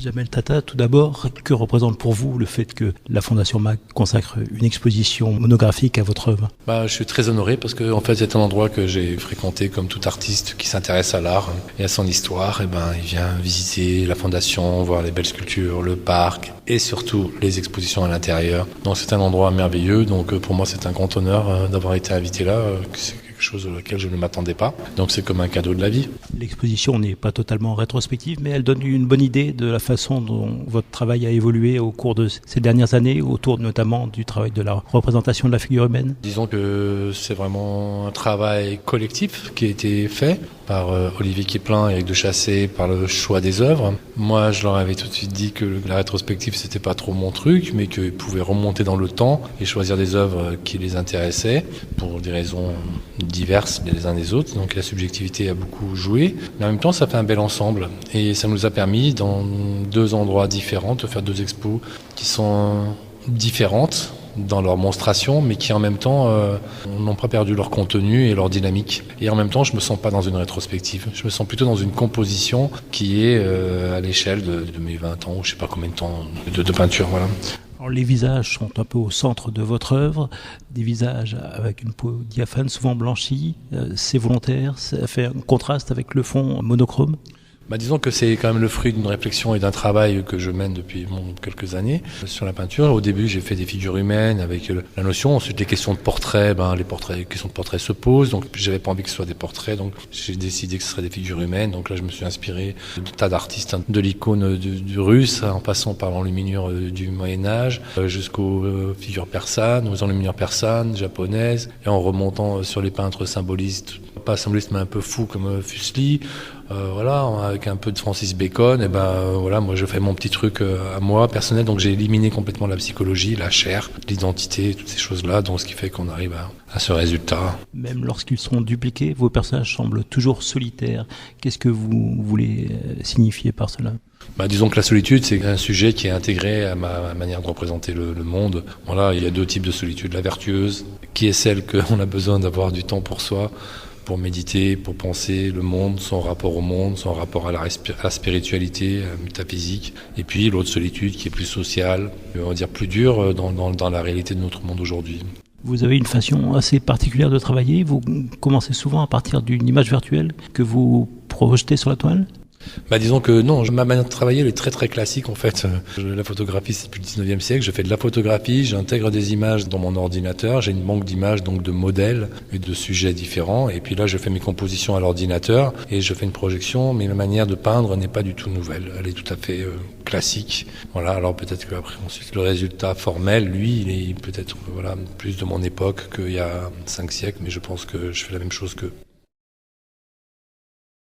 Jamel Tata, tout d'abord, que représente pour vous le fait que la Fondation MAC consacre une exposition monographique à votre œuvre ? Je suis très honoré parce que en fait, c'est un endroit que j'ai fréquenté comme tout artiste qui s'intéresse à l'art et à son histoire. Il vient visiter la Fondation, voir les belles sculptures, le parc et surtout les expositions à l'intérieur. Donc c'est un endroit merveilleux. Donc pour moi, c'est un grand honneur d'avoir été invité là. C'est quelque chose auquel je ne m'attendais pas. Donc c'est comme un cadeau de la vie. L'exposition n'est pas totalement rétrospective, mais elle donne une bonne idée de la façon dont votre travail a évolué au cours de ces dernières années, autour notamment du travail de la représentation de la figure humaine. Disons que c'est vraiment un travail collectif qui a été fait par Olivier Keplin et Eric de Chassé par le choix des œuvres. Moi, je leur avais tout de suite dit que la rétrospective, c'était pas trop mon truc, mais qu'ils pouvaient remonter dans le temps et choisir des œuvres qui les intéressaient pour des raisons diverses les uns des autres. Donc la subjectivité a beaucoup joué. Mais en même temps, ça fait un bel ensemble. Et ça nous a permis, dans 2 endroits différents, de faire 2 expos qui sont différentes dans leur monstration, mais qui en même temps n'ont pas perdu leur contenu et leur dynamique. Et en même temps, je me sens pas dans une rétrospective. Je me sens plutôt dans une composition qui est à l'échelle de mes 20 ans, ou je sais pas combien de temps de peinture, voilà. Alors, les visages sont un peu au centre de votre œuvre, des visages avec une peau diaphane, souvent blanchie. C'est volontaire, ça fait un contraste avec le fond monochrome. Disons que c'est quand même le fruit d'une réflexion et d'un travail que je mène depuis quelques années sur la peinture. Au début, j'ai fait des figures humaines avec la notion. Ensuite, les questions de portraits, les questions de portraits se posent. Donc, j'avais pas envie que ce soit des portraits. Donc, j'ai décidé que ce serait des figures humaines. Donc là, je me suis inspiré de tas d'artistes, de l'icône du russe, en passant par l'enluminure du Moyen-Âge, jusqu'aux figures persanes, aux enluminures persanes, japonaises, et en remontant sur les peintres symbolistes, pas symbolistes, mais un peu fous comme Fuseli. Avec un peu de Francis Bacon, moi je fais mon petit truc à moi, personnel, donc j'ai éliminé complètement la psychologie, la chair, l'identité, toutes ces choses-là, donc ce qui fait qu'on arrive à ce résultat. Même lorsqu'ils sont dupliqués, vos personnages semblent toujours solitaires. Qu'est-ce que vous voulez signifier par cela ? Disons que la solitude, c'est un sujet qui est intégré à ma manière de représenter le monde. Voilà, il y a 2 types de solitude, la vertueuse, qui est celle qu'on a besoin d'avoir du temps pour soi, pour méditer, pour penser le monde, son rapport au monde, son rapport à la spiritualité, à la métaphysique. Et puis l'autre solitude qui est plus sociale, on va dire plus dure dans la réalité de notre monde aujourd'hui. Vous avez une façon assez particulière de travailler. Vous commencez souvent à partir d'une image virtuelle que vous projetez sur la toile ? Disons que non, ma manière de travailler elle est très très classique en fait. La photographie c'est depuis le 19e siècle, je fais de la photographie, j'intègre des images dans mon ordinateur, j'ai une banque d'images donc de modèles et de sujets différents et puis là je fais mes compositions à l'ordinateur et je fais une projection, mais ma manière de peindre n'est pas du tout nouvelle, elle est tout à fait classique. Voilà, alors peut-être qu'après ensuite le résultat formel, lui, il est peut-être plus de mon époque qu'il y a 5 siècles, mais je pense que je fais la même chose qu'eux.